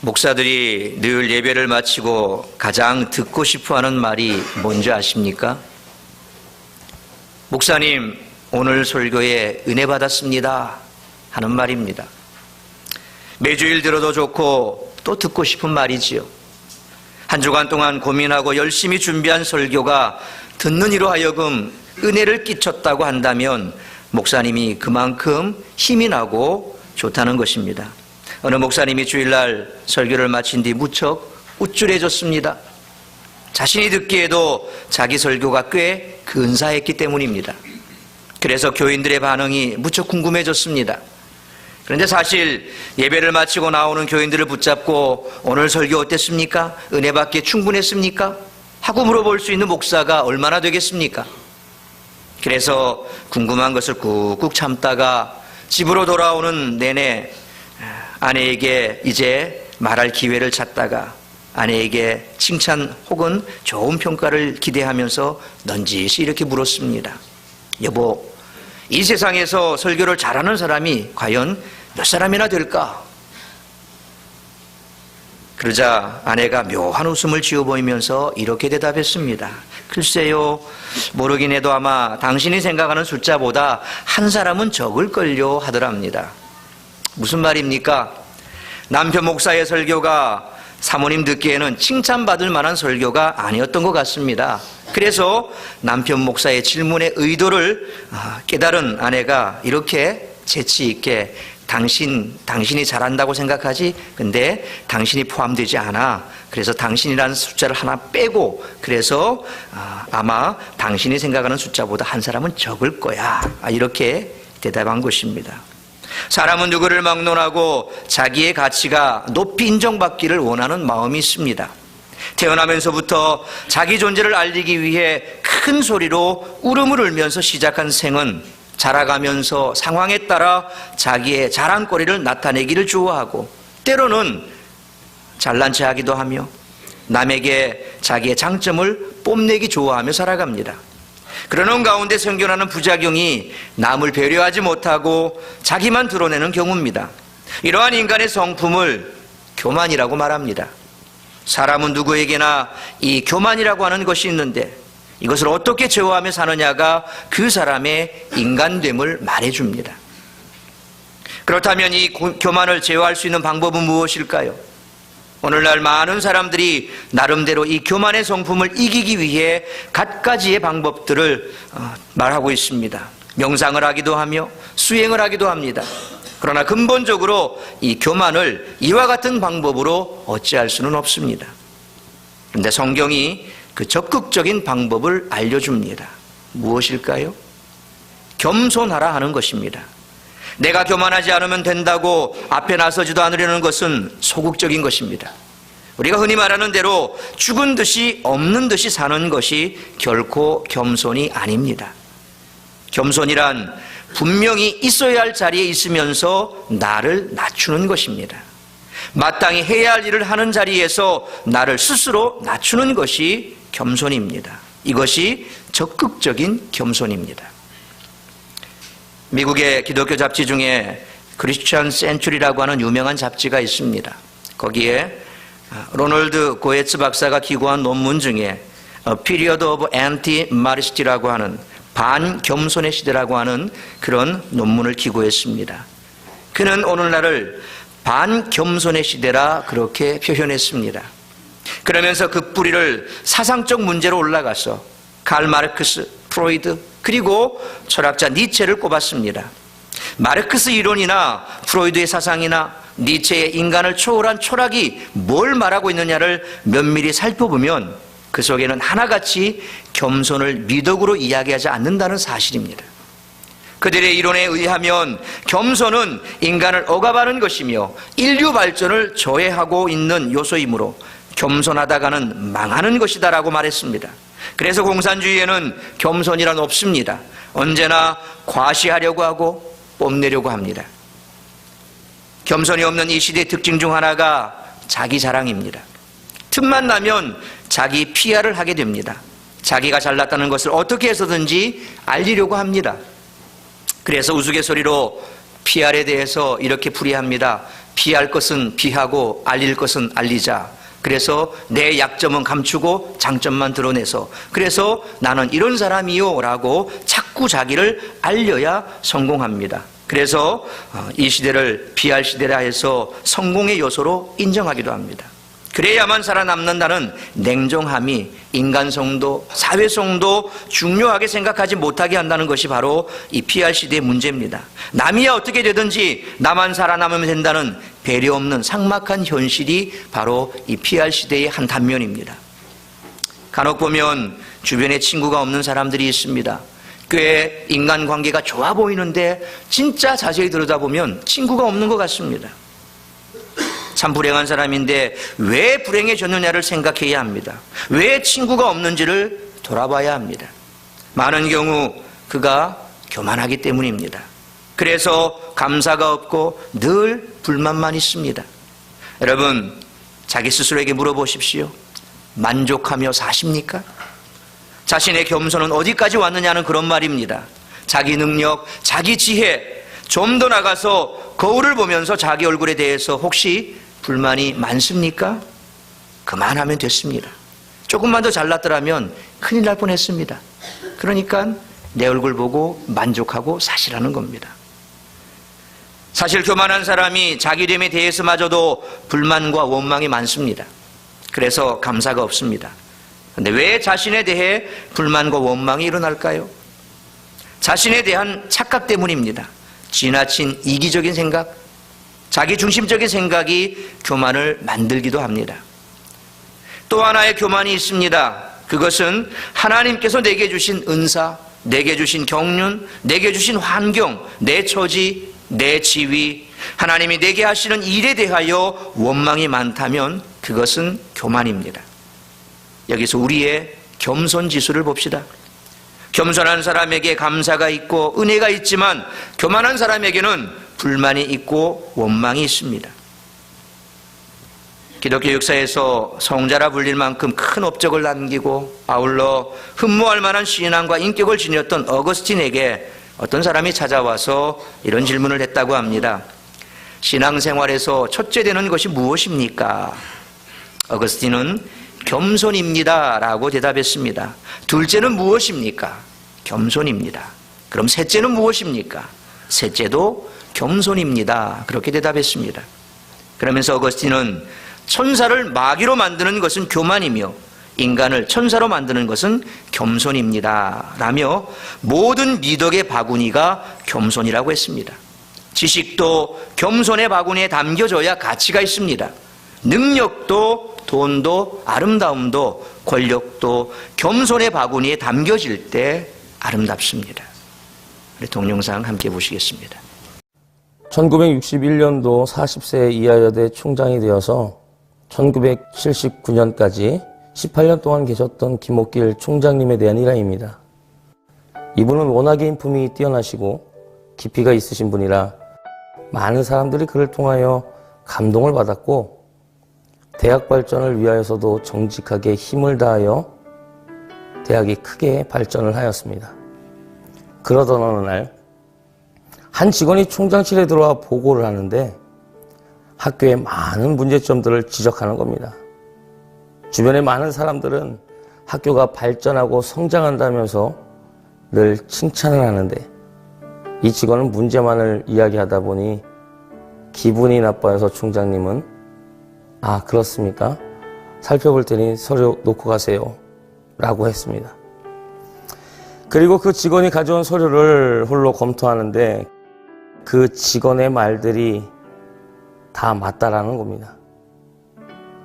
목사들이 늘 예배를 마치고 가장 듣고 싶어하는 말이 뭔지 아십니까? 목사님, 오늘 설교에 은혜 받았습니다 하는 말입니다. 매주일 들어도 좋고 또 듣고 싶은 말이지요. 한 주간 동안 고민하고 열심히 준비한 설교가 듣는 이로 하여금 은혜를 끼쳤다고 한다면 목사님이 그만큼 힘이 나고 좋다는 것입니다. 어느 목사님이 주일날 설교를 마친 뒤 무척 우쭐해졌습니다. 자신이 듣기에도 자기 설교가 꽤 근사했기 때문입니다. 그래서 교인들의 반응이 무척 궁금해졌습니다. 그런데 사실 예배를 마치고 나오는 교인들을 붙잡고 오늘 설교 어땠습니까? 은혜 받기에 충분했습니까? 하고 물어볼 수 있는 목사가 얼마나 되겠습니까? 그래서 궁금한 것을 꾹꾹 참다가 집으로 돌아오는 내내 아내에게 이제 말할 기회를 찾다가 아내에게 칭찬 혹은 좋은 평가를 기대하면서 넌지시 이렇게 물었습니다. 여보, 이 세상에서 설교를 잘하는 사람이 과연 몇 사람이나 될까? 그러자 아내가 묘한 웃음을 지어 보이면서 이렇게 대답했습니다. 글쎄요, 모르긴 해도 아마 당신이 생각하는 숫자보다 한 사람은 적을걸요 하더랍니다. 무슨 말입니까? 남편 목사의 설교가 사모님 듣기에는 칭찬받을 만한 설교가 아니었던 것 같습니다. 그래서 남편 목사의 질문의 의도를 깨달은 아내가 이렇게 재치 있게 당신이 잘한다고 생각하지? 근데 당신이 포함되지 않아. 그래서 당신이라는 숫자를 하나 빼고 그래서 아마 당신이 생각하는 숫자보다 한 사람은 적을 거야. 이렇게 대답한 것입니다. 사람은 누구를 막론하고 자기의 가치가 높이 인정받기를 원하는 마음이 있습니다. 태어나면서부터 자기 존재를 알리기 위해 큰 소리로 울음을 울면서 시작한 생은 자라가면서 상황에 따라 자기의 자랑거리를 나타내기를 좋아하고 때로는 잘난 체 하기도 하며 남에게 자기의 장점을 뽐내기 좋아하며 살아갑니다. 그러는 가운데 생겨나는 부작용이 남을 배려하지 못하고 자기만 드러내는 경우입니다. 이러한 인간의 성품을 교만이라고 말합니다. 사람은 누구에게나 이 교만이라고 하는 것이 있는데 이것을 어떻게 제어하며 사느냐가 그 사람의 인간됨을 말해줍니다. 그렇다면 이 교만을 제어할 수 있는 방법은 무엇일까요? 오늘날 많은 사람들이 나름대로 이 교만의 성품을 이기기 위해 갖가지의 방법들을 말하고 있습니다. 명상을 하기도 하며 수행을 하기도 합니다. 그러나 근본적으로 이 교만을 이와 같은 방법으로 어찌할 수는 없습니다. 그런데 성경이 그 적극적인 방법을 알려줍니다. 무엇일까요? 겸손하라 하는 것입니다. 내가 교만하지 않으면 된다고 앞에 나서지도 않으려는 것은 소극적인 것입니다. 우리가 흔히 말하는 대로 죽은 듯이 없는 듯이 사는 것이 결코 겸손이 아닙니다. 겸손이란 분명히 있어야 할 자리에 있으면서 나를 낮추는 것입니다. 마땅히 해야 할 일을 하는 자리에서 나를 스스로 낮추는 것이 겸손입니다. 이것이 적극적인 겸손입니다. 미국의 기독교 잡지 중에 크리스천 센츄리라고 하는 유명한 잡지가 있습니다. 거기에 로널드 고에츠 박사가 기고한 논문 중에 A Period of Anti-Modesti라고 하는 반겸손의 시대라고 하는 그런 논문을 기고했습니다. 그는 오늘날을 반겸손의 시대라 그렇게 표현했습니다. 그러면서 그 뿌리를 사상적 문제로 올라가서 칼 마르크스, 프로이드 그리고 철학자 니체를 꼽았습니다. 마르크스 이론이나 프로이드의 사상이나 니체의 인간을 초월한 철학이 뭘 말하고 있느냐를 면밀히 살펴보면 그 속에는 하나같이 겸손을 미덕으로 이야기하지 않는다는 사실입니다. 그들의 이론에 의하면 겸손은 인간을 억압하는 것이며 인류 발전을 저해하고 있는 요소이므로 겸손하다가는 망하는 것이다라고 말했습니다. 그래서 공산주의에는 겸손이란 없습니다. 언제나 과시하려고 하고 뽐내려고 합니다. 겸손이 없는 이 시대의 특징 중 하나가 자기 자랑입니다. 틈만 나면 자기 PR을 하게 됩니다. 자기가 잘났다는 것을 어떻게 해서든지 알리려고 합니다. 그래서 우스갯소리로 PR에 대해서 이렇게 풀이합니다. 피할 것은 피하고 알릴 것은 알리자. 그래서 내 약점은 감추고 장점만 드러내서 그래서 나는 이런 사람이요 라고 자꾸 자기를 알려야 성공합니다. 그래서 이 시대를 피할 시대라 해서 성공의 요소로 인정하기도 합니다. 그래야만 살아남는다는 냉정함이 인간성도 사회성도 중요하게 생각하지 못하게 한다는 것이 바로 이 PR 시대의 문제입니다. 남이야 어떻게 되든지 나만 살아남으면 된다는 배려 없는 삭막한 현실이 바로 이 PR 시대의 한 단면입니다. 간혹 보면 주변에 친구가 없는 사람들이 있습니다. 꽤 인간관계가 좋아 보이는데 진짜 자세히 들여다보면 친구가 없는 것 같습니다. 참 불행한 사람인데 왜 불행해졌느냐를 생각해야 합니다. 왜 친구가 없는지를 돌아봐야 합니다. 많은 경우 그가 교만하기 때문입니다. 그래서 감사가 없고 늘 불만만 있습니다. 여러분, 자기 스스로에게 물어보십시오. 만족하며 사십니까? 자신의 겸손은 어디까지 왔느냐는 그런 말입니다. 자기 능력, 자기 지혜, 좀 더 나가서 거울을 보면서 자기 얼굴에 대해서 혹시 불만이 많습니까? 그만하면 됐습니다. 조금만 더 잘났더라면 큰일 날 뻔했습니다. 그러니까 내 얼굴 보고 만족하고 사시라는 겁니다. 사실 교만한 사람이 자기됨에 대해서마저도 불만과 원망이 많습니다. 그래서 감사가 없습니다. 그런데 왜 자신에 대해 불만과 원망이 일어날까요? 자신에 대한 착각 때문입니다. 지나친 이기적인 생각, 자기 중심적인 생각이 교만을 만들기도 합니다. 또 하나의 교만이 있습니다. 그것은 하나님께서 내게 주신 은사, 내게 주신 경륜, 내게 주신 환경, 내 처지, 내 지위, 하나님이 내게 하시는 일에 대하여 원망이 많다면 그것은 교만입니다. 여기서 우리의 겸손 지수를 봅시다. 겸손한 사람에게 감사가 있고 은혜가 있지만 교만한 사람에게는 불만이 있고 원망이 있습니다. 기독교 역사에서 성자라 불릴 만큼 큰 업적을 남기고 아울러 흠모할 만한 신앙과 인격을 지녔던 어거스틴에게 어떤 사람이 찾아와서 이런 질문을 했다고 합니다. 신앙생활에서 첫째 되는 것이 무엇입니까? 어거스틴은 겸손입니다 라고 대답했습니다. 둘째는 무엇입니까? 겸손입니다. 그럼 셋째는 무엇입니까? 셋째도 겸손입니다. 그렇게 대답했습니다. 그러면서 어거스틴은 천사를 마귀로 만드는 것은 교만이며 인간을 천사로 만드는 것은 겸손입니다 라며 모든 미덕의 바구니가 겸손이라고 했습니다. 지식도 겸손의 바구니에 담겨져야 가치가 있습니다. 능력도 돈도 아름다움도 권력도 겸손의 바구니에 담겨질 때 아름답습니다. 우리 동영상 함께 보시겠습니다. 1961년도 40세 이하여대 총장이 되어서 1979년까지 18년 동안 계셨던 김옥길 총장님에 대한 일화입니다. 이분은 워낙에 인품이 뛰어나시고 깊이가 있으신 분이라 많은 사람들이 그를 통하여 감동을 받았고 대학 발전을 위하여서도 정직하게 힘을 다하여 대학이 크게 발전을 하였습니다. 그러던 어느 날 한 직원이 총장실에 들어와 보고를 하는데 학교의 많은 문제점들을 지적하는 겁니다. 주변의 많은 사람들은 학교가 발전하고 성장한다면서 늘 칭찬을 하는데 이 직원은 문제만을 이야기하다 보니 기분이 나빠서 총장님은 아 그렇습니까? 살펴볼 테니 서류 놓고 가세요 라고 했습니다. 그리고 그 직원이 가져온 서류를 홀로 검토하는데 그 직원의 말들이 다 맞다라는 겁니다.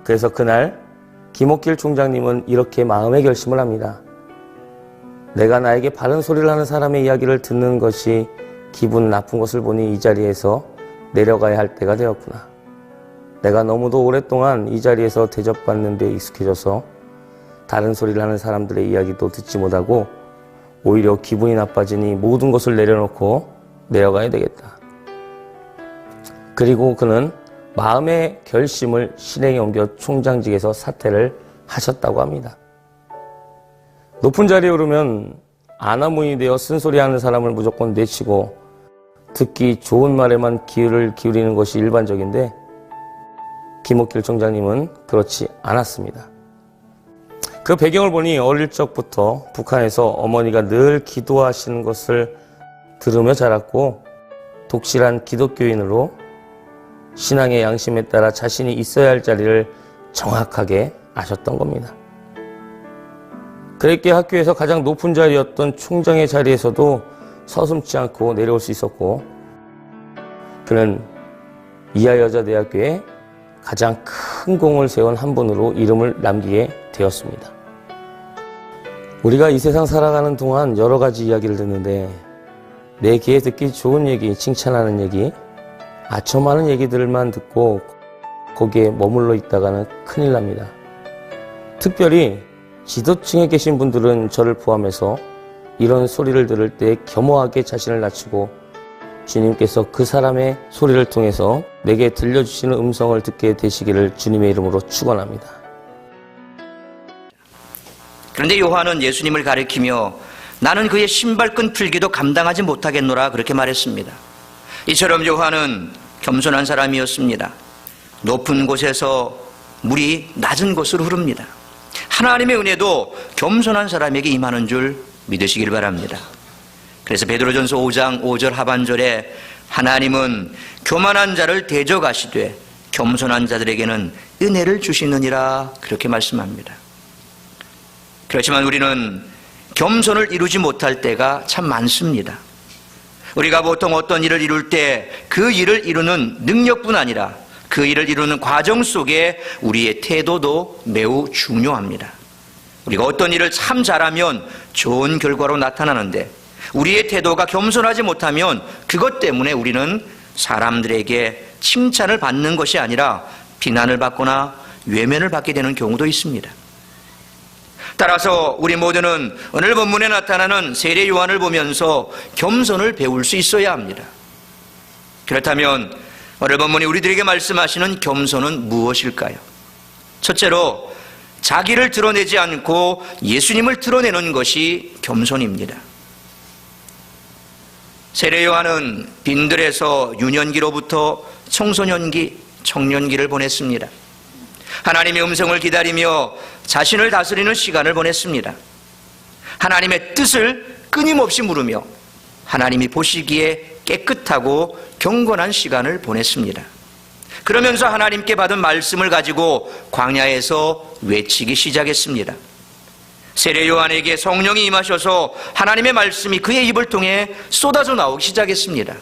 그래서 그날 김옥길 총장님은 이렇게 마음의 결심을 합니다. 내가 나에게 바른 소리를 하는 사람의 이야기를 듣는 것이 기분 나쁜 것을 보니 이 자리에서 내려가야 할 때가 되었구나. 내가 너무도 오랫동안 이 자리에서 대접받는 데 익숙해져서 다른 소리를 하는 사람들의 이야기도 듣지 못하고 오히려 기분이 나빠지니 모든 것을 내려놓고 내려가야 되겠다. 그리고 그는 마음의 결심을 실행에 옮겨 총장직에서 사퇴를 하셨다고 합니다. 높은 자리에 오르면 아나무인이 되어 쓴소리하는 사람을 무조건 내치고 듣기 좋은 말에만 귀를 기울이는 것이 일반적인데 김옥길 총장님은 그렇지 않았습니다. 그 배경을 보니 어릴 적부터 북한에서 어머니가 늘 기도하시는 것을 들으며 자랐고 독실한 기독교인으로 신앙의 양심에 따라 자신이 있어야 할 자리를 정확하게 아셨던 겁니다. 그랬기에 학교에서 가장 높은 자리였던 총장의 자리에서도 서슴지 않고 내려올 수 있었고 그는 이하여자대학교에 가장 큰 공을 세운 한 분으로 이름을 남기게 되었습니다. 우리가 이 세상 살아가는 동안 여러 가지 이야기를 듣는데 내 귀에 듣기 좋은 얘기, 칭찬하는 얘기, 아첨하는 얘기들만 듣고 거기에 머물러 있다가는 큰일 납니다. 특별히 지도층에 계신 분들은 저를 포함해서 이런 소리를 들을 때 겸허하게 자신을 낮추고 주님께서 그 사람의 소리를 통해서 내게 들려주시는 음성을 듣게 되시기를 주님의 이름으로 축원합니다. 그런데 요한은 예수님을 가리키며 나는 그의 신발끈 풀기도 감당하지 못하겠노라 그렇게 말했습니다. 이처럼 요한은 겸손한 사람이었습니다. 높은 곳에서 물이 낮은 곳으로 흐릅니다. 하나님의 은혜도 겸손한 사람에게 임하는 줄 믿으시길 바랍니다. 그래서 베드로전서 5장 5절 하반절에 하나님은 교만한 자를 대적하시되 겸손한 자들에게는 은혜를 주시느니라 그렇게 말씀합니다. 그렇지만 우리는 겸손을 이루지 못할 때가 참 많습니다. 우리가 보통 어떤 일을 이룰 때 그 일을 이루는 능력뿐 아니라 그 일을 이루는 과정 속에 우리의 태도도 매우 중요합니다. 우리가 어떤 일을 참 잘하면 좋은 결과로 나타나는데 우리의 태도가 겸손하지 못하면 그것 때문에 우리는 사람들에게 칭찬을 받는 것이 아니라 비난을 받거나 외면을 받게 되는 경우도 있습니다. 따라서 우리 모두는 오늘 본문에 나타나는 세례 요한을 보면서 겸손을 배울 수 있어야 합니다. 그렇다면 오늘 본문이 우리들에게 말씀하시는 겸손은 무엇일까요? 첫째로 자기를 드러내지 않고 예수님을 드러내는 것이 겸손입니다. 세례 요한은 빈들에서 유년기로부터 청소년기, 청년기를 보냈습니다. 하나님의 음성을 기다리며 자신을 다스리는 시간을 보냈습니다. 하나님의 뜻을 끊임없이 물으며 하나님이 보시기에 깨끗하고 경건한 시간을 보냈습니다. 그러면서 하나님께 받은 말씀을 가지고 광야에서 외치기 시작했습니다. 세례 요한에게 성령이 임하셔서 하나님의 말씀이 그의 입을 통해 쏟아져 나오기 시작했습니다.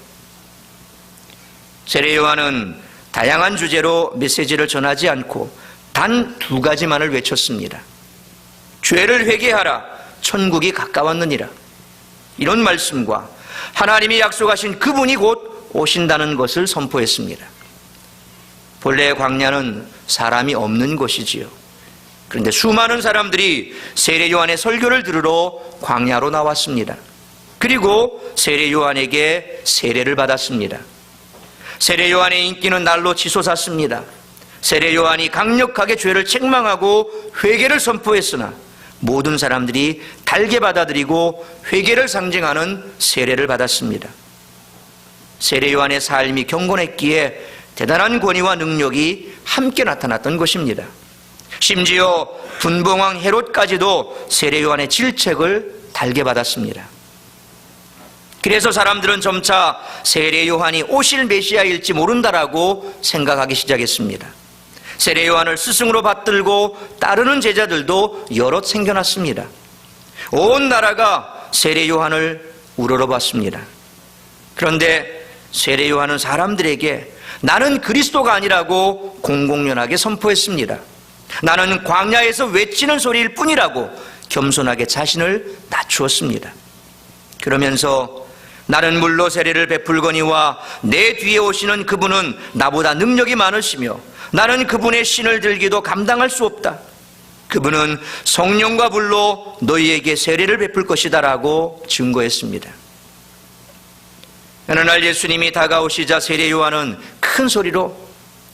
세례 요한은 다양한 주제로 메시지를 전하지 않고 단 2가지만을 외쳤습니다. 죄를 회개하라, 천국이 가까웠느니라. 이런 말씀과 하나님이 약속하신 그분이 곧 오신다는 것을 선포했습니다. 본래 광야는 사람이 없는 곳이지요. 그런데 수많은 사람들이 세례 요한의 설교를 들으러 광야로 나왔습니다. 그리고 세례 요한에게 세례를 받았습니다. 세례 요한의 인기는 날로 치솟았습니다. 세례 요한이 강력하게 죄를 책망하고 회개를 선포했으나 모든 사람들이 달게 받아들이고 회개를 상징하는 세례를 받았습니다. 세례 요한의 삶이 경건했기에 대단한 권위와 능력이 함께 나타났던 것입니다. 심지어 분봉왕 헤롯까지도 세례 요한의 질책을 달게 받았습니다. 그래서 사람들은 점차 세례 요한이 오실 메시아일지 모른다라고 생각하기 시작했습니다. 세례 요한을 스승으로 받들고 따르는 제자들도 여럿 생겨났습니다. 온 나라가 세례 요한을 우러러봤습니다. 그런데 세례 요한은 사람들에게 나는 그리스도가 아니라고 공공연하게 선포했습니다. 나는 광야에서 외치는 소리일 뿐이라고 겸손하게 자신을 낮추었습니다. 그러면서 나는 물로 세례를 베풀거니와 내 뒤에 오시는 그분은 나보다 능력이 많으시며 나는 그분의 신을 들기도 감당할 수 없다. 그분은 성령과 불로 너희에게 세례를 베풀 것이다 라고 증거했습니다. 어느 날 예수님이 다가오시자 세례 요한은 큰 소리로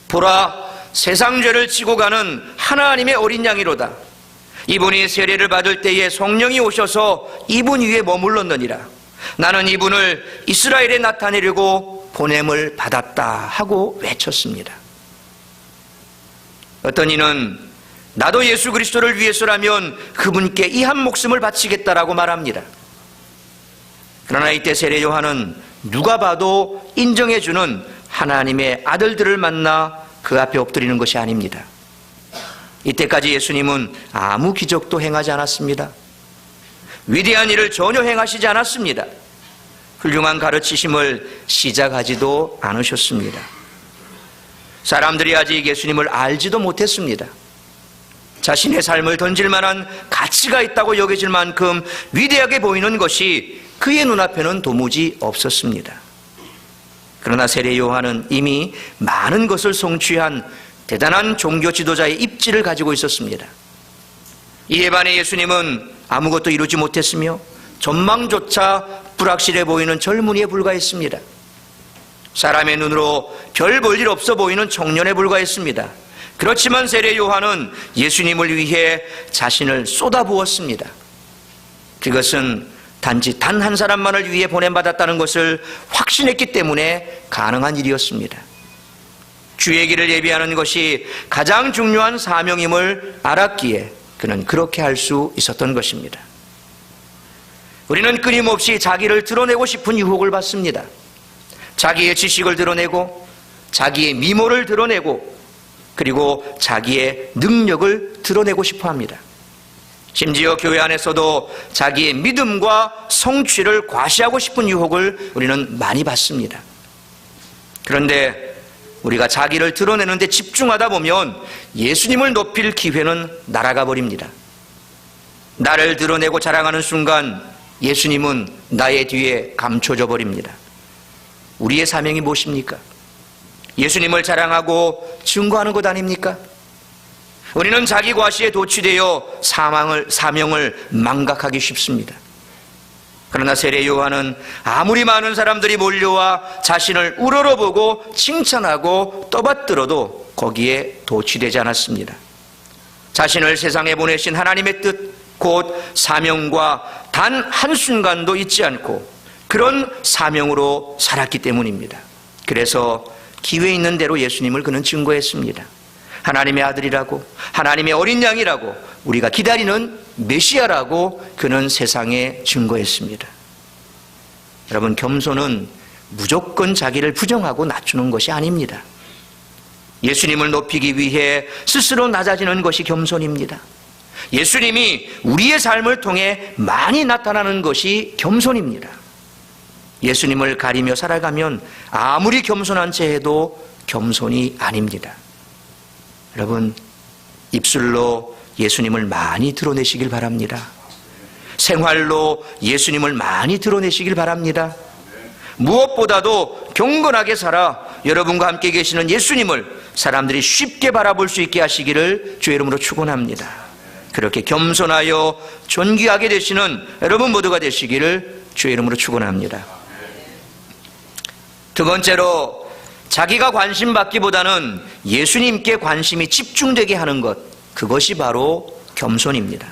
보라, 세상 죄를 지고 가는 하나님의 어린 양이로다. 이분이 세례를 받을 때에 성령이 오셔서 이분 위에 머물렀느니라. 나는 이분을 이스라엘에 나타내려고 보냄을 받았다 하고 외쳤습니다. 어떤 이는 나도 예수 그리스도를 위해서라면 그분께 이 한 목숨을 바치겠다라고 말합니다. 그러나 이때 세례 요한은 누가 봐도 인정해주는 하나님의 아들들을 만나 그 앞에 엎드리는 것이 아닙니다. 이때까지 예수님은 아무 기적도 행하지 않았습니다. 위대한 일을 전혀 행하시지 않았습니다. 훌륭한 가르치심을 시작하지도 않으셨습니다. 사람들이 아직 예수님을 알지도 못했습니다. 자신의 삶을 던질 만한 가치가 있다고 여겨질 만큼 위대하게 보이는 것이 그의 눈앞에는 도무지 없었습니다. 그러나 세례 요한은 이미 많은 것을 성취한 대단한 종교 지도자의 입지를 가지고 있었습니다. 이에 반해 예수님은 아무것도 이루지 못했으며 전망조차 불확실해 보이는 젊은이에 불과했습니다. 사람의 눈으로 별 볼 일 없어 보이는 청년에 불과했습니다. 그렇지만 세례 요한은 예수님을 위해 자신을 쏟아부었습니다. 그것은 단지 단 한 사람만을 위해 보냄받았다는 것을 확신했기 때문에 가능한 일이었습니다. 주의 길을 예비하는 것이 가장 중요한 사명임을 알았기에 그는 그렇게 할 수 있었던 것입니다. 우리는 끊임없이 자기를 드러내고 싶은 유혹을 받습니다. 자기의 지식을 드러내고 자기의 미모를 드러내고 그리고 자기의 능력을 드러내고 싶어 합니다. 심지어 교회 안에서도 자기의 믿음과 성취를 과시하고 싶은 유혹을 우리는 많이 받습니다. 그런데 우리가 자기를 드러내는 데 집중하다 보면 예수님을 높일 기회는 날아가 버립니다. 나를 드러내고 자랑하는 순간 예수님은 나의 뒤에 감춰져 버립니다. 우리의 사명이 무엇입니까? 예수님을 자랑하고 증거하는 것 아닙니까? 우리는 자기 과시에 도취되어 사명을 망각하기 쉽습니다. 그러나 세례 요한은 아무리 많은 사람들이 몰려와 자신을 우러러보고 칭찬하고 떠받들어도 거기에 도취되지 않았습니다. 자신을 세상에 보내신 하나님의 뜻, 곧 사명과 단 한순간도 잊지 않고 그런 사명으로 살았기 때문입니다. 그래서 기회 있는 대로 예수님을 그는 증거했습니다. 하나님의 아들이라고, 하나님의 어린 양이라고, 우리가 기다리는 메시아라고 그는 세상에 증거했습니다. 여러분, 겸손은 무조건 자기를 부정하고 낮추는 것이 아닙니다. 예수님을 높이기 위해 스스로 낮아지는 것이 겸손입니다. 예수님이 우리의 삶을 통해 많이 나타나는 것이 겸손입니다. 예수님을 가리며 살아가면 아무리 겸손한 채 해도 겸손이 아닙니다. 여러분, 입술로 예수님을 많이 드러내시길 바랍니다. 생활로 예수님을 많이 드러내시길 바랍니다. 무엇보다도 경건하게 살아 여러분과 함께 계시는 예수님을 사람들이 쉽게 바라볼 수 있게 하시기를 주의 이름으로 축원합니다. 그렇게 겸손하여 존귀하게 되시는 여러분 모두가 되시기를 주의 이름으로 축원합니다. 두 번째로, 자기가 관심받기보다는 예수님께 관심이 집중되게 하는 것, 그것이 바로 겸손입니다.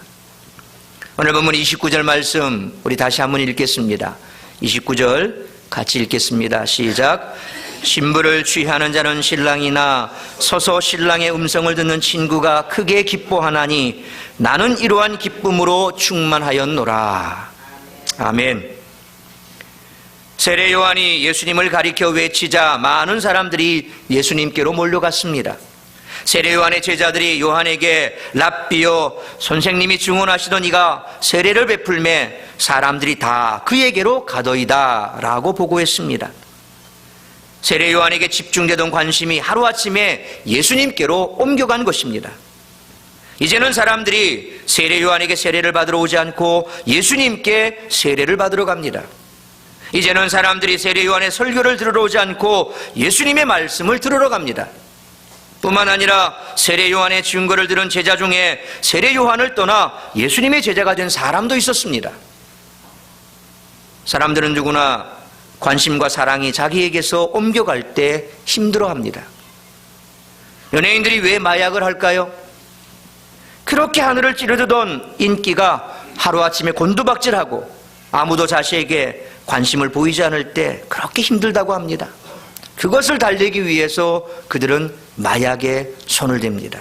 오늘 본문 29절 말씀 우리 다시 한번 읽겠습니다. 29절 같이 읽겠습니다. 시작. 신부를 취하는 자는 신랑이나 서서 신랑의 음성을 듣는 친구가 크게 기뻐하나니 나는 이러한 기쁨으로 충만하였노라. 아멘. 세례 요한이 예수님을 가리켜 외치자 많은 사람들이 예수님께로 몰려갔습니다. 세례 요한의 제자들이 요한에게 랍비여, 선생님이 증언하시던 이가 세례를 베풀매 사람들이 다 그에게로 가더이다 라고 보고했습니다. 세례 요한에게 집중되던 관심이 하루아침에 예수님께로 옮겨간 것입니다. 이제는 사람들이 세례 요한에게 세례를 받으러 오지 않고 예수님께 세례를 받으러 갑니다. 이제는 사람들이 세례 요한의 설교를 들으러 오지 않고 예수님의 말씀을 들으러 갑니다. 뿐만 아니라 세례 요한의 증거를 들은 제자 중에 세례 요한을 떠나 예수님의 제자가 된 사람도 있었습니다. 사람들은 누구나 관심과 사랑이 자기에게서 옮겨갈 때 힘들어합니다. 연예인들이 왜 마약을 할까요? 그렇게 하늘을 찌르던 인기가 하루아침에 곤두박질하고 아무도 자신에게 관심을 보이지 않을 때 그렇게 힘들다고 합니다. 그것을 달래기 위해서 그들은 마약에 손을 댑니다.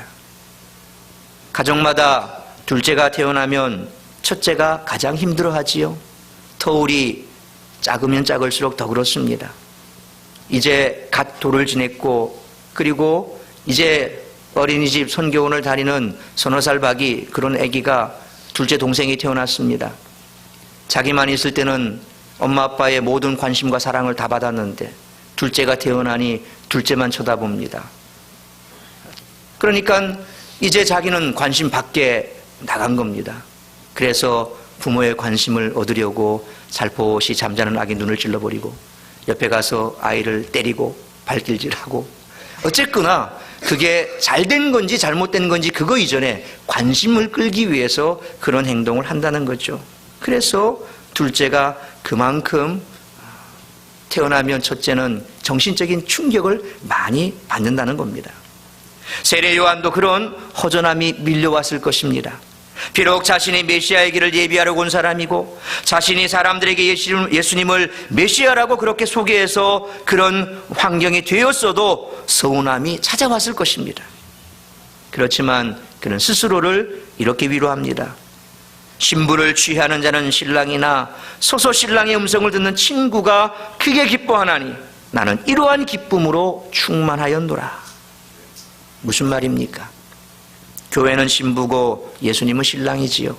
가정마다 둘째가 태어나면 첫째가 가장 힘들어하지요. 터울이 작으면 작을수록 더 그렇습니다. 이제 갓 돌을 지냈고 그리고 이제 어린이집 선교원을 다니는 서너 살 박이 그런 아기가 둘째 동생이 태어났습니다. 자기만 있을 때는 엄마 아빠의 모든 관심과 사랑을 다 받았는데 둘째가 태어나니 둘째만 쳐다봅니다. 그러니까 이제 자기는 관심 밖에 나간 겁니다. 그래서 부모의 관심을 얻으려고 살포시 잠자는 아기 눈을 찔러버리고 옆에 가서 아이를 때리고 발길질하고 어쨌거나 그게 잘된 건지 잘못된 건지 그거 이전에 관심을 끌기 위해서 그런 행동을 한다는 거죠. 그래서 둘째가 그만큼 태어나면 첫째는 정신적인 충격을 많이 받는다는 겁니다. 세례 요한도 그런 허전함이 밀려왔을 것입니다. 비록 자신이 메시아의 길을 예비하려고 온 사람이고 자신이 사람들에게 예수님을 메시아라고 그렇게 소개해서 그런 환경이 되었어도 서운함이 찾아왔을 것입니다. 그렇지만 그는 스스로를 이렇게 위로합니다. 신부를 취하는 자는 신랑이나 소소 신랑의 음성을 듣는 친구가 크게 기뻐하나니 나는 이러한 기쁨으로 충만하였노라. 무슨 말입니까? 교회는 신부고 예수님은 신랑이지요.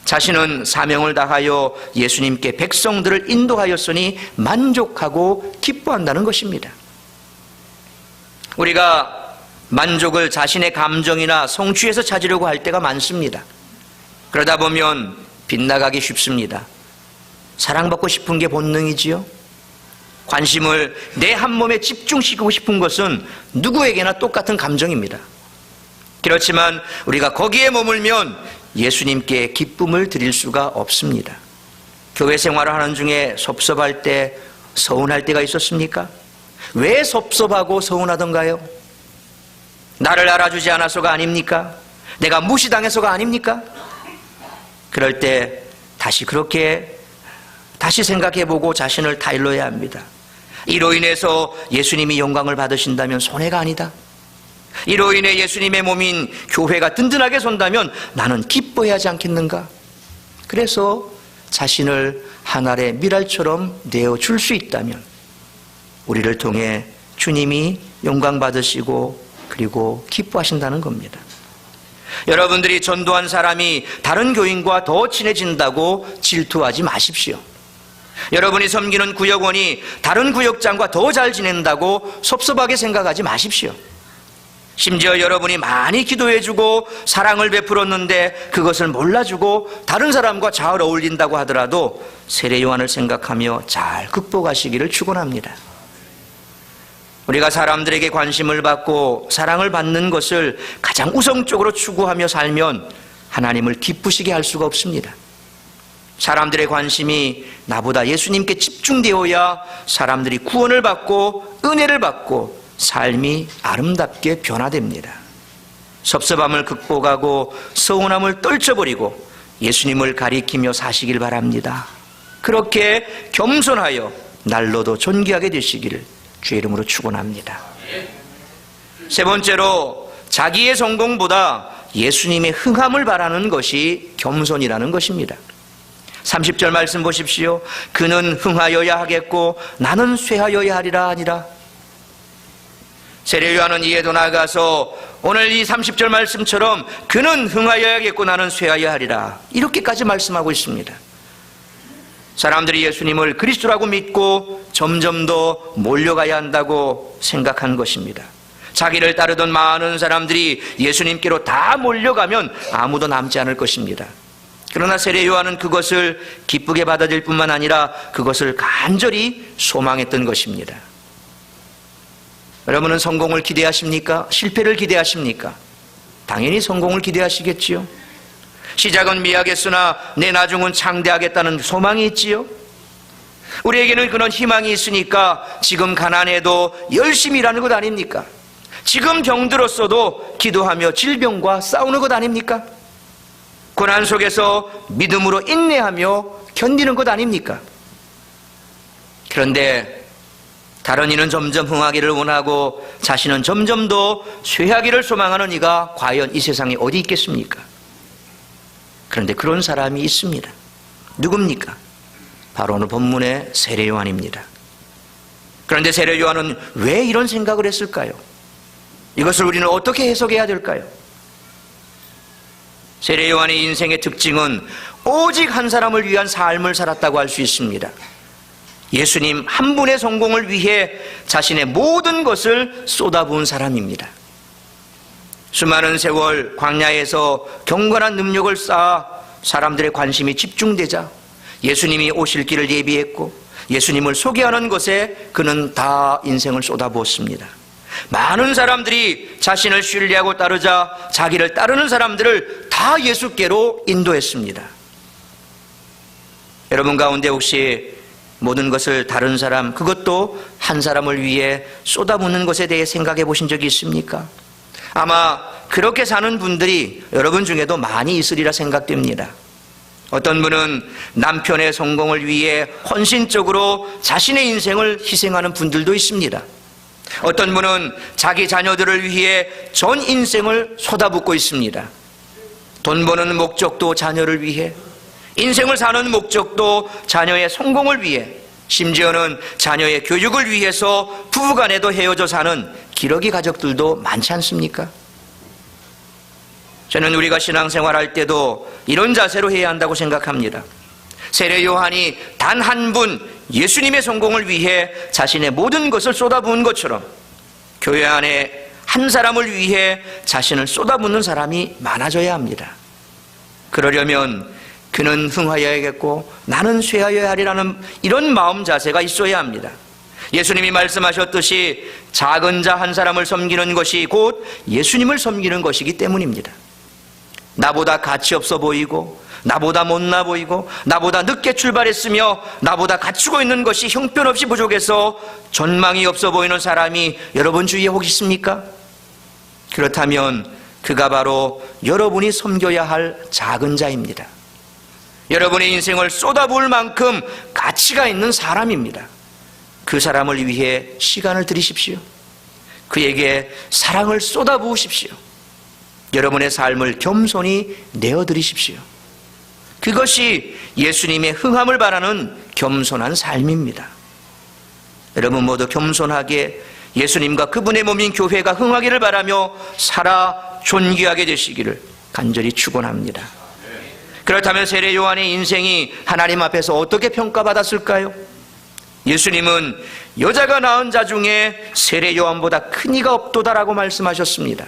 자신은 사명을 다하여 예수님께 백성들을 인도하였으니 만족하고 기뻐한다는 것입니다. 우리가 만족을 자신의 감정이나 성취에서 찾으려고 할 때가 많습니다. 그러다 보면 빗나가기 쉽습니다. 사랑받고 싶은 게 본능이지요. 관심을 내 한 몸에 집중시키고 싶은 것은 누구에게나 똑같은 감정입니다. 그렇지만 우리가 거기에 머물면 예수님께 기쁨을 드릴 수가 없습니다. 교회 생활을 하는 중에 섭섭할 때, 서운할 때가 있었습니까? 왜 섭섭하고 서운하던가요? 나를 알아주지 않아서가 아닙니까? 내가 무시당해서가 아닙니까? 그럴 때 다시 생각해보고 자신을 타일러야 합니다. 이로 인해서 예수님이 영광을 받으신다면 손해가 아니다. 이로 인해 예수님의 몸인 교회가 든든하게 선다면 나는 기뻐해야 하지 않겠는가? 그래서 자신을 한 알의 밀알처럼 내어줄 수 있다면 우리를 통해 주님이 영광 받으시고 그리고 기뻐하신다는 겁니다. 여러분들이 전도한 사람이 다른 교인과 더 친해진다고 질투하지 마십시오. 여러분이 섬기는 구역원이 다른 구역장과 더 잘 지낸다고 섭섭하게 생각하지 마십시오. 심지어 여러분이 많이 기도해주고 사랑을 베풀었는데 그것을 몰라주고 다른 사람과 잘 어울린다고 하더라도 세례 요한을 생각하며 잘 극복하시기를 축원합니다. 우리가 사람들에게 관심을 받고 사랑을 받는 것을 가장 우선적으로 추구하며 살면 하나님을 기쁘시게 할 수가 없습니다. 사람들의 관심이 나보다 예수님께 집중되어야 사람들이 구원을 받고 은혜를 받고 삶이 아름답게 변화됩니다. 섭섭함을 극복하고 서운함을 떨쳐버리고 예수님을 가리키며 사시길 바랍니다. 그렇게 겸손하여 날로도 존귀하게 되시기를 주의 이름으로 축원합니다. 세 번째로 자기의 성공보다 예수님의 흥함을 바라는 것이 겸손이라는 것입니다. 30절 말씀 보십시오. 그는 흥하여야 하겠고 나는 쇠하여야 하리라 아니라. 세례 요한은 이에도 나아가서 오늘 이 30절 말씀처럼 그는 흥하여야겠고 나는 쇠하여야 하리라 이렇게까지 말씀하고 있습니다. 사람들이 예수님을 그리스도라고 믿고 점점 더 몰려가야 한다고 생각한 것입니다. 자기를 따르던 많은 사람들이 예수님께로 다 몰려가면 아무도 남지 않을 것입니다. 그러나 세례 요한은 그것을 기쁘게 받아들일 뿐만 아니라 그것을 간절히 소망했던 것입니다. 여러분은 성공을 기대하십니까? 실패를 기대하십니까? 당연히 성공을 기대하시겠지요. 시작은 미하겠으나 내 나중은 창대하겠다는 소망이 있지요. 우리에게는 그런 희망이 있으니까 지금 가난해도 열심히 일하는 것 아닙니까? 지금 병들었어도 기도하며 질병과 싸우는 것 아닙니까? 고난 속에서 믿음으로 인내하며 견디는 것 아닙니까? 그런데 다른 이는 점점 흥하기를 원하고 자신은 점점 더 쇠하기를 소망하는 이가 과연 이 세상에 어디 있겠습니까? 그런데 그런 사람이 있습니다. 누굽니까? 바로 오늘 본문의 세례 요한입니다. 그런데 세례 요한은 왜 이런 생각을 했을까요? 이것을 우리는 어떻게 해석해야 될까요? 세례 요한의 인생의 특징은 오직 한 사람을 위한 삶을 살았다고 할 수 있습니다. 예수님 한 분의 성공을 위해 자신의 모든 것을 쏟아부은 사람입니다. 수많은 세월 광야에서 경건한 능력을 쌓아 사람들의 관심이 집중되자 예수님이 오실 길을 예비했고 예수님을 소개하는 것에 그는 다 인생을 쏟아부었습니다. 많은 사람들이 자신을 신뢰하고 따르자 자기를 따르는 사람들을 다 예수께로 인도했습니다. 여러분 가운데 혹시 모든 것을 다른 사람, 그것도 한 사람을 위해 쏟아붓는 것에 대해 생각해 보신 적이 있습니까? 아마 그렇게 사는 분들이 여러분 중에도 많이 있으리라 생각됩니다. 어떤 분은 남편의 성공을 위해 헌신적으로 자신의 인생을 희생하는 분들도 있습니다. 어떤 분은 자기 자녀들을 위해 전 인생을 쏟아붓고 있습니다. 돈 버는 목적도 자녀를 위해, 인생을 사는 목적도 자녀의 성공을 위해, 심지어는 자녀의 교육을 위해서 부부간에도 헤어져 사는 기러기 가족들도 많지 않습니까? 저는 우리가 신앙생활할 때도 이런 자세로 해야 한다고 생각합니다. 세례 요한이 단 한 분 예수님의 성공을 위해 자신의 모든 것을 쏟아부은 것처럼 교회 안에 한 사람을 위해 자신을 쏟아붓는 사람이 많아져야 합니다. 그러려면 그는 흥하여야겠고 나는 쇠하여야 하리라는 이런 마음 자세가 있어야 합니다. 예수님이 말씀하셨듯이 작은 자 한 사람을 섬기는 것이 곧 예수님을 섬기는 것이기 때문입니다. 나보다 가치 없어 보이고 나보다 못나 보이고 나보다 늦게 출발했으며 나보다 갖추고 있는 것이 형편없이 부족해서 전망이 없어 보이는 사람이 여러분 주위에 혹시 있습니까? 그렇다면 그가 바로 여러분이 섬겨야 할 작은 자입니다. 여러분의 인생을 쏟아부을 만큼 가치가 있는 사람입니다. 그 사람을 위해 시간을 들이십시오. 그에게 사랑을 쏟아부으십시오. 여러분의 삶을 겸손히 내어드리십시오. 그것이 예수님의 흥함을 바라는 겸손한 삶입니다. 여러분 모두 겸손하게 예수님과 그분의 몸인 교회가 흥하기를 바라며 살아 존귀하게 되시기를 간절히 축원합니다. 그렇다면 세례 요한의 인생이 하나님 앞에서 어떻게 평가받았을까요? 예수님은 여자가 낳은 자 중에 세례 요한보다 큰 이가 없도다라고 말씀하셨습니다.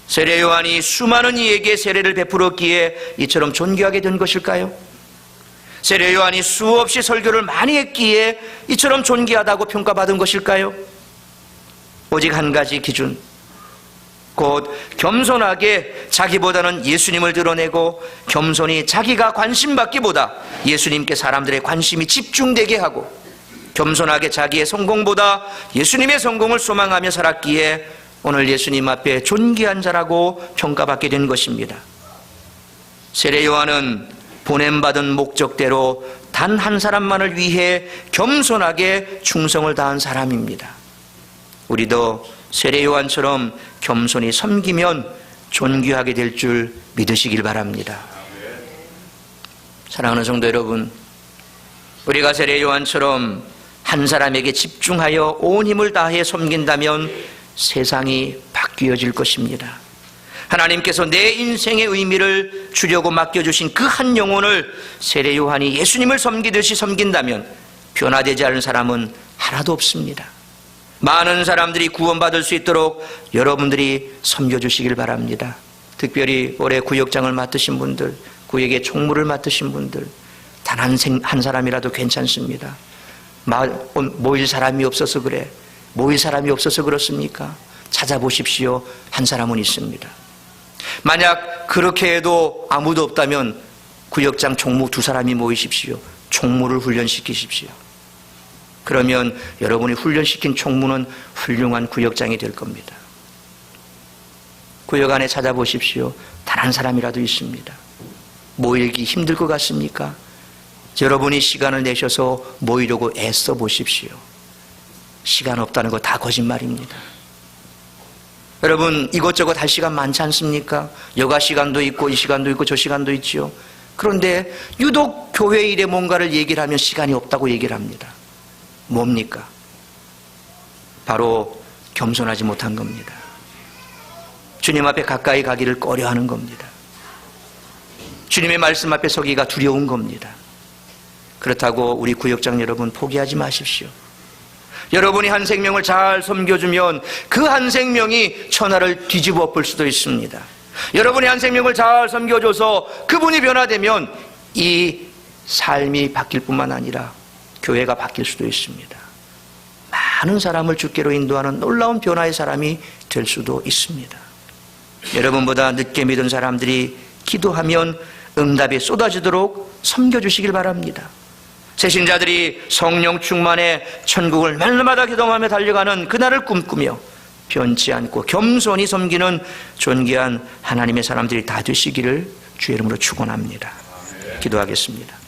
세례 요한이 수많은 이에게 세례를 베풀었기에 이처럼 존귀하게 된 것일까요? 세례 요한이 수없이 설교를 많이 했기에 이처럼 존귀하다고 평가받은 것일까요? 오직 한 가지 기준, 곧 겸손하게 자기보다는 예수님을 드러내고 겸손히 자기가 관심받기보다 예수님께 사람들의 관심이 집중되게 하고 겸손하게 자기의 성공보다 예수님의 성공을 소망하며 살았기에 오늘 예수님 앞에 존귀한 자라고 평가받게 된 것입니다. 세례 요한은 보냄받은 목적대로 단 한 사람만을 위해 겸손하게 충성을 다한 사람입니다. 우리도 세례 요한처럼 겸손히 섬기면 존귀하게 될 줄 믿으시길 바랍니다. 사랑하는 성도 여러분, 우리가 세례 요한처럼 한 사람에게 집중하여 온 힘을 다해 섬긴다면 세상이 바뀌어질 것입니다. 하나님께서 내 인생의 의미를 주려고 맡겨주신 그 한 영혼을 세례 요한이 예수님을 섬기듯이 섬긴다면 변화되지 않은 사람은 하나도 없습니다. 많은 사람들이 구원받을 수 있도록 여러분들이 섬겨주시길 바랍니다. 특별히 올해 구역장을 맡으신 분들, 구역의 총무를 맡으신 분들, 단 한 사람이라도 괜찮습니다. 모일 사람이 없어서 그래, 모일 사람이 없어서 그렇습니까? 찾아보십시오. 한 사람은 있습니다. 만약 그렇게 해도 아무도 없다면 구역장 총무 2사람이 모이십시오. 총무를 훈련시키십시오. 그러면 여러분이 훈련시킨 총무는 훌륭한 구역장이 될 겁니다. 구역 안에 찾아보십시오. 단 한 사람이라도 있습니다. 모이기 힘들 것 같습니까? 여러분이 시간을 내셔서 모이려고 애써 보십시오. 시간 없다는 거 다 거짓말입니다. 여러분, 이것저것 할 시간 많지 않습니까? 여가 시간도 있고 이 시간도 있고 저 시간도 있지요. 그런데 유독 교회 일에 뭔가를 얘기를 하면 시간이 없다고 얘기를 합니다. 뭡니까? 바로 겸손하지 못한 겁니다. 주님 앞에 가까이 가기를 꺼려하는 겁니다. 주님의 말씀 앞에 서기가 두려운 겁니다. 그렇다고 우리 구역장 여러분 포기하지 마십시오. 여러분이 한 생명을 잘 섬겨주면 그 한 생명이 천하를 뒤집어 엎을 수도 있습니다. 여러분이 한 생명을 잘 섬겨줘서 그분이 변화되면 이 삶이 바뀔 뿐만 아니라 교회가 바뀔 수도 있습니다. 많은 사람을 주께로 인도하는 놀라운 변화의 사람이 될 수도 있습니다. 여러분보다 늦게 믿은 사람들이 기도하면 응답이 쏟아지도록 섬겨주시길 바랍니다. 새신자들이 성령 충만에 천국을 날마다 기도하며 달려가는 그날을 꿈꾸며 변치 않고 겸손히 섬기는 존귀한 하나님의 사람들이 다 되시기를 주의 이름으로 축원합니다. 기도하겠습니다.